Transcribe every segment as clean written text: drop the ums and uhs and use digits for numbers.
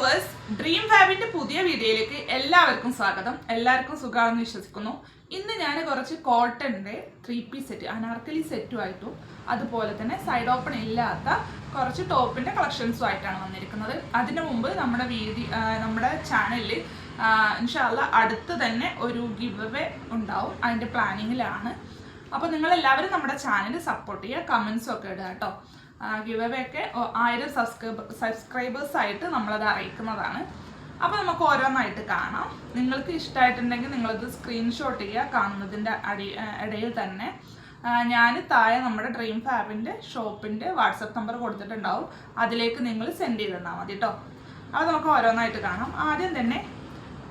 Viewers, dream ഫാബിന്റെ പുതിയ വീഡിയോയിലേക്ക് എല്ലാവർക്കും സ്വാഗതം. എല്ലാവർക്കും സുഖമാണെന്ന് വിശ്വസിക്കുന്നു. ഇന്ന് ഞാൻ കുറച്ച് കോട്ടന്റെ 3-piece സെറ്റ്, അനാർക്കലി സെറ്റുമായിട്ടും അതുപോലെ തന്നെ സൈഡ് ഓപ്പൺ ഇല്ലാത്ത കുറച്ച് ടോപ്പിന്റെ കളക്ഷൻസും ആയിട്ടാണ് വന്നിരിക്കുന്നത്. അതിനു മുമ്പ് നമ്മുടെ ചാനലിൽ ഇൻഷാ അല്ലാ അടുത്ത് തന്നെ ഒരു ഗിവ് അവേ ഉണ്ടാവും. അതിന്റെ പ്ലാനിങ്ങിലാണ്. അപ്പോൾ നിങ്ങൾ എല്ലാവരും നമ്മുടെ ചാനൽ സപ്പോർട്ട് ചെയ്യുക, കമന്റ്സും ഒക്കെ ഇടുക കേട്ടോ. ഗിവ് അവേ ഒക്കെ 1000 സബ്സ്ക്രൈബേഴ്സ് ആയിട്ട് നമ്മളത് അറിയിക്കുന്നതാണ്. അപ്പോൾ നമുക്ക് ഓരോന്നായിട്ട് കാണാം. നിങ്ങൾക്ക് ഇഷ്ടമായിട്ടുണ്ടെങ്കിൽ നിങ്ങളത് സ്ക്രീൻഷോട്ട് ചെയ്യുക. കാണുന്നതിൻ്റെ ഇടയിൽ തന്നെ ഞാൻ താഴെ നമ്മുടെ ഡ്രീം ഫാബിൻ്റെ ഷോപ്പിൻ്റെ വാട്സപ്പ് നമ്പർ കൊടുത്തിട്ടുണ്ടാവും. അതിലേക്ക് നിങ്ങൾ സെൻഡ് ചെയ്തിരുന്നാൽ മതി കേട്ടോ. അപ്പോൾ നമുക്ക് ഓരോന്നായിട്ട് കാണാം. ആദ്യം തന്നെ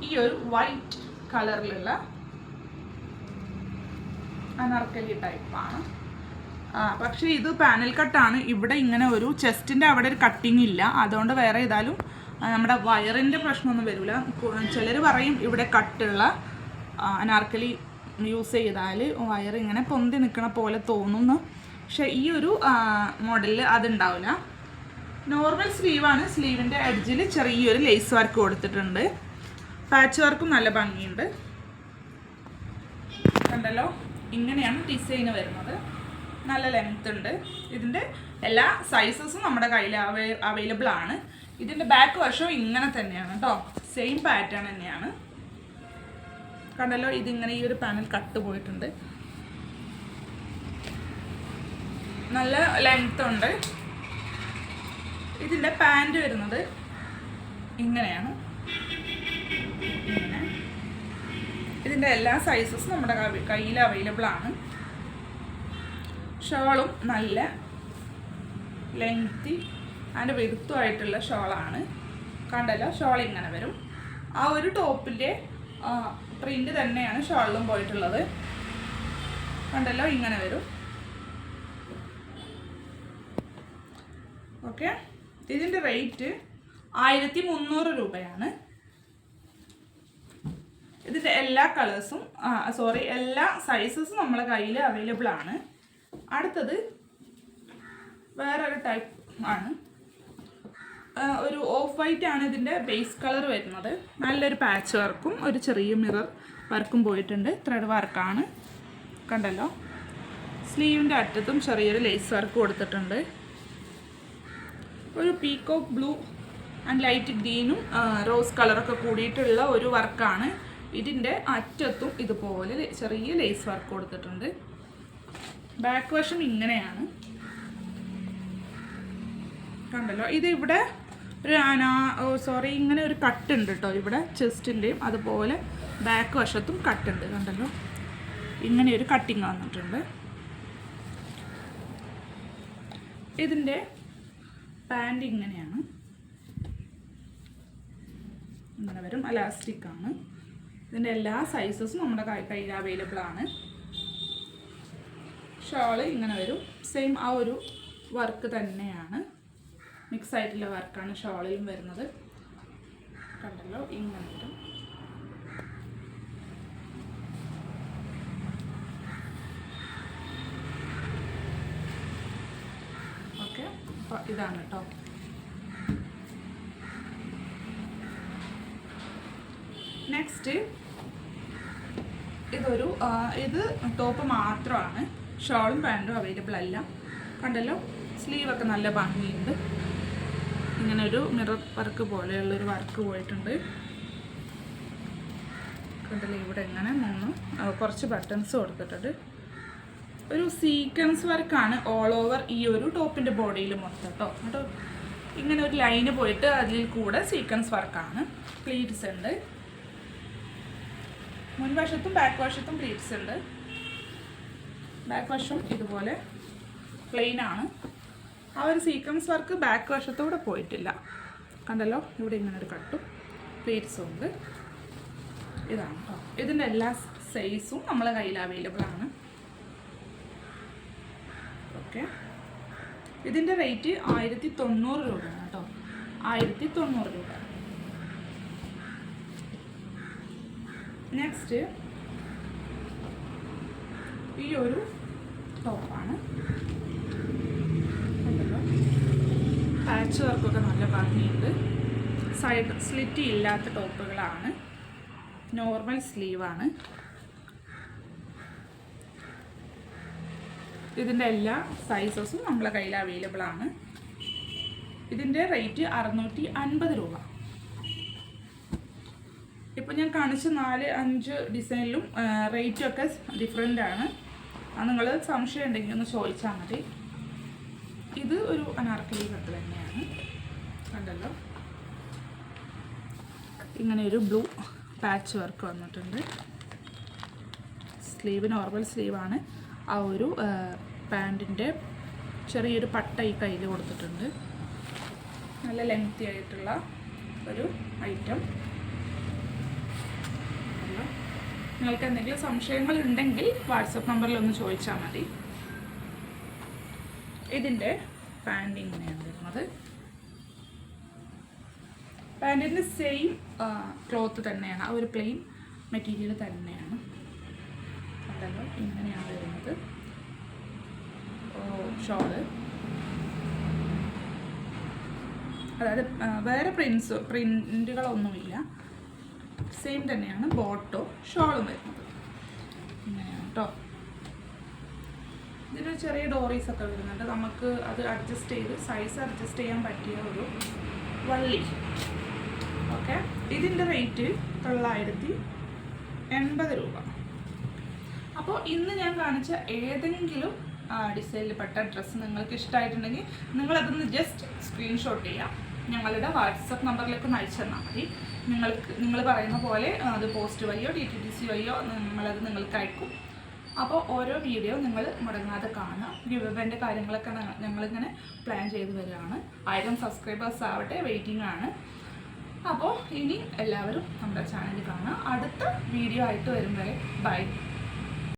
ഈ ഒരു വൈറ്റ് കളറിലുള്ള അനാർക്കലി ടൈപ്പാണ്. പക്ഷേ ഇത് പാനൽ കട്ടാണ്. ഇവിടെ ഇങ്ങനെ ഒരു ചെസ്റ്റിൻ്റെ അവിടെ ഒരു കട്ടിങ് ഇല്ല. അതുകൊണ്ട് വേറെ ഏതായാലും നമ്മുടെ വയറിൻ്റെ പ്രശ്നമൊന്നും വരില്ല. ചിലർ പറയും ഇവിടെ കട്ടുള്ള അനാർക്കലി യൂസ് ചെയ്താൽ വയർ ഇങ്ങനെ പൊന്തി നിൽക്കണ പോലെ തോന്നുന്നു. പക്ഷേ ഈ ഒരു മോഡലിൽ അതുണ്ടാവില്ല. നോർമൽ സ്ലീവാണ്. സ്ലീവിൻ്റെ എഡ്ജിൽ ചെറിയൊരു ലേസ് വർക്ക് കൊടുത്തിട്ടുണ്ട്. പാച്ച് വർക്കും നല്ല ഭംഗിയുണ്ട്. കണ്ടല്ലോ, ഇങ്ങനെയാണ് ഡിസൈന് വരുന്നത്. നല്ല ലെങ്ത് ഉണ്ട്. ഇതിൻ്റെ എല്ലാ സൈസസും നമ്മുടെ കയ്യിൽ അവൈലബിൾ ആണ്. ഇതിൻ്റെ ബാക്ക് വശവും ഇങ്ങനെ തന്നെയാണ് കേട്ടോ. സെയിം പാറ്റേൺ തന്നെയാണ്. കണ്ടല്ലോ, ഇതിങ്ങനെ ഈ ഒരു പാനൽ കട്ട് പോയിട്ടുണ്ട്. നല്ല ലെങ്ത് ഉണ്ട്. ഇതിൻ്റെ പാൻറ് വരുന്നത് ഇങ്ങനെയാണ്. ഇങ്ങനെ ഇതിൻ്റെ എല്ലാ സൈസസും നമ്മുടെ കയ്യിൽ അവൈലബിൾ ആണ്. ഷോളും നല്ല ലെങ്തി അതിൻ്റെ വെടുത്തുമായിട്ടുള്ള ഷോളാണ്. കണ്ടല്ലോ, ഷോൾ ഇങ്ങനെ വരും. ആ ഒരു ടോപ്പിൻ്റെ പ്രിൻ്റ് തന്നെയാണ് ഷോളിലും പോയിട്ടുള്ളത്. കണ്ടല്ലോ, ഇങ്ങനെ വരും. ഓക്കെ, ഇതിൻ്റെ റേറ്റ് 1300 രൂപയാണ്. ഇതിൻ്റെ എല്ലാ കളേഴ്സും എല്ലാ സൈസസും നമ്മളെ കയ്യിൽ അവൈലബിൾ ആണ്. അടുത്തത് വേറൊരു ടൈപ്പ് ആണ്. ഒരു ഓഫ് വൈറ്റ് ആണ് ഇതിൻ്റെ ബേസ് കളർ വരുന്നത്. നല്ലൊരു പാച്ച് വർക്കും ഒരു ചെറിയ മിറർ വർക്കും പോയിട്ടുണ്ട്. ത്രെഡ് വർക്കാണ്. കണ്ടല്ലോ, സ്ലീവിൻ്റെ അറ്റത്തും ചെറിയൊരു ലേസ് വർക്ക് കൊടുത്തിട്ടുണ്ട്. ഒരു പീകോക്ക് ബ്ലൂ ആൻഡ് ലൈറ്റ് ഗ്രീനും റോസ് കളറൊക്കെ കൂടിയിട്ടുള്ള ഒരു വർക്കാണ്. ഇതിൻ്റെ അറ്റത്തും ഇതുപോലെ ചെറിയ ലേസ് വർക്ക് കൊടുത്തിട്ടുണ്ട്. ബാക്ക് വശം ഇങ്ങനെയാണ്. കണ്ടല്ലോ, ഇത് ഇവിടെ ഒരു ഇങ്ങനെ ഒരു കട്ടുണ്ട് കേട്ടോ. ഇവിടെ ചെസ്റ്റിൻ്റെയും അതുപോലെ ബാക്ക് വശത്തും കട്ടുണ്ട്. കണ്ടല്ലോ, ഇങ്ങനെ ഒരു കട്ടിങ് വന്നിട്ടുണ്ട്. ഇതിൻ്റെ പാൻറ് ഇങ്ങനെയാണ്. ഇങ്ങനെ വരും. എലാസ്റ്റിക് ആണ്. ഇതിൻ്റെ എല്ലാ സൈസസും നമ്മുടെ കയ്യിൽ അവൈലബിൾ ആണ്. ഷോള് ഇങ്ങനെ വരും. സെയിം ആ ഒരു വർക്ക് തന്നെയാണ്. മിക്സ് ആയിട്ടുള്ള വർക്കാണ് ഷോളിലും വരുന്നത്. കണ്ടല്ലോ, ഇങ്ങനെ വരും. ഓക്കെ, അപ്പോൾ ഇതാണ് കേട്ടോ. നെക്സ്റ്റ് ഇത് ടോപ്പ് മാത്രമാണ്. ഷോളും പാൻറ്റും അവൈലബിൾ അല്ല. കണ്ടല്ലോ, സ്ലീവൊക്കെ നല്ല ഭംഗിയുണ്ട്. ഇങ്ങനെ ഒരു മിറർ വർക്ക് പോലെയുള്ളൊരു വർക്ക് പോയിട്ടുണ്ട്. കണ്ടല്ലോ, ഇവിടെ ഇങ്ങനെ കുറച്ച് ബട്ടൺസ് കൊടുത്തിട്ടുണ്ട്. ഒരു സീക്വൻസ് വർക്കാണ് ഓൾ ഓവർ ഈ ഒരു ടോപ്പിൻ്റെ ബോഡിയിൽ മൊത്തം കേട്ടോ. ഇങ്ങനെ ഒരു ലൈന് പോയിട്ട് അതിൽ കൂടെ സീക്വൻസ് വർക്കാണ്. പ്ലീറ്റ്സ് ഉണ്ട്. മുൻവശത്തും ബാക്ക് വശത്തും പ്ലീറ്റ്സ് ഉണ്ട്. ബാക്ക് വശം ഇതുപോലെ പ്ലെയിൻ ആണ്. ആ ഒരു സീക്വൻസ് വർക്ക് ബാക്ക് വശത്തൂടെ പോയിട്ടില്ല. കണ്ടല്ലോ, ഇവിടെ ഇങ്ങനെ ഒരു കട്ടും പ്ലീറ്റ്സും ഉണ്ട്. ഇതാണ് കേട്ടോ. ഇതിൻ്റെ എല്ലാ സൈസും നമ്മളെ കയ്യിൽ അവൈലബിൾ ആണ്. ഓക്കെ, ഇതിൻ്റെ റേറ്റ് 1090 രൂപയാണ് കേട്ടോ. 1090 രൂപ. നെക്സ്റ്റ് ഈ ഒരു ടോപ്പാണ്. പാച്ച് വർക്കൊക്കെ നല്ല ഭംഗിയുണ്ട്. സൈഡ് സ്ലിറ്റ് ഇല്ലാത്ത ടോപ്പുകളാണ്. നോർമൽ സ്ലീവാണ്. ഇതിൻ്റെ എല്ലാ സൈസസും നമ്മളെ കയ്യിൽ അവൈലബിൾ ആണ്. ഇതിൻ്റെ റേറ്റ് 650 രൂപ. ഇപ്പോൾ ഞാൻ കാണിച്ച 4-5 ഡിസൈനിലും റേറ്റൊക്കെ ഡിഫറെൻ്റ് ആണ്. അത് നിങ്ങൾ സംശയം ഉണ്ടെങ്കിൽ ഒന്ന് ചോദിച്ചാൽ മതി. ഇത് ഒരു അനാർക്കലി കട്ട് തന്നെയാണ്. കണ്ടല്ലോ, ഇങ്ങനെ ഒരു ബ്ലൂ പാച്ച് വർക്ക് വന്നിട്ടുണ്ട്. സ്ലീവ് നോർമൽ സ്ലീവാണ്. ആ ഒരു പാൻറ്റിൻ്റെ ചെറിയൊരു പട്ട ഈ കയ്യിൽ കൊടുത്തിട്ടുണ്ട്. നല്ല ലെങ്തി ആയിട്ടുള്ള ഒരു ഐറ്റം. നിങ്ങൾക്ക് എന്തെങ്കിലും സംശയങ്ങൾ ഉണ്ടെങ്കിൽ വാട്സപ്പ് നമ്പറിൽ ഒന്ന് ചോദിച്ചാൽ മതി. ഇതിൻ്റെ പാൻറ് ഇങ്ങനെയാണ് വരുന്നത്. പാൻറ്റിൻ്റെ സെയിം ക്ലോത്ത് തന്നെയാണ്. ആ ഒരു പ്ലെയിൻ മെറ്റീരിയൽ തന്നെയാണ്. അതല്ലോ ഇങ്ങനെയാണ് വരുന്നത് ഷോള്. അതായത് വേറെ പ്രിൻറ്റുകളൊന്നുമില്ല. സെയിം തന്നെയാണ് ബോട്ടോ ഷോളും വരുന്നത്. ഇങ്ങനെയാണ് കേട്ടോ. ഇതിന് ചെറിയ ഡോറീസൊക്കെ വരുന്നുണ്ട്. നമുക്ക് അത് അഡ്ജസ്റ്റ് ചെയ്ത് സൈസ് അഡ്ജസ്റ്റ് ചെയ്യാൻ പറ്റിയ ഒരു വള്ളി. ഓക്കെ, ഇതിൻ്റെ റേറ്റ് 980 രൂപ. അപ്പോൾ ഇന്ന് ഞാൻ കാണിച്ച ഏതെങ്കിലും ഡിസൈനിൽപ്പെട്ട ഡ്രസ്സ് നിങ്ങൾക്ക് ഇഷ്ടമായിട്ടുണ്ടെങ്കിൽ നിങ്ങളതൊന്ന് ജസ്റ്റ് സ്ക്രീൻഷോട്ട് ചെയ്യാം. ഞങ്ങളുടെ വാട്സപ്പ് നമ്പറിലേക്ക് ഒന്ന് അയച്ചു തന്നാൽ മതി. നിങ്ങൾ പറയുന്ന പോലെ അത് പോസ്റ്റ് വഴിയോ DTDC വഴിയോ നിങ്ങൾക്ക് അയക്കും. അപ്പോൾ ഓരോ വീഡിയോ നിങ്ങൾ മുടങ്ങാതെ കാണാം. ഗിവ്അവേൻ്റെ കാര്യങ്ങളൊക്കെ ഞങ്ങളിങ്ങനെ പ്ലാൻ ചെയ്ത് വരികയാണ്. 1000 സബ്സ്ക്രൈബേഴ്സ് ആവട്ടെ, വെയിറ്റിംഗ് ആണ്. അപ്പോൾ ഇനി എല്ലാവരും നമ്മുടെ ചാനൽ കാണാം. അടുത്ത വീഡിയോ ആയിട്ട് വരും വരെ ബൈ.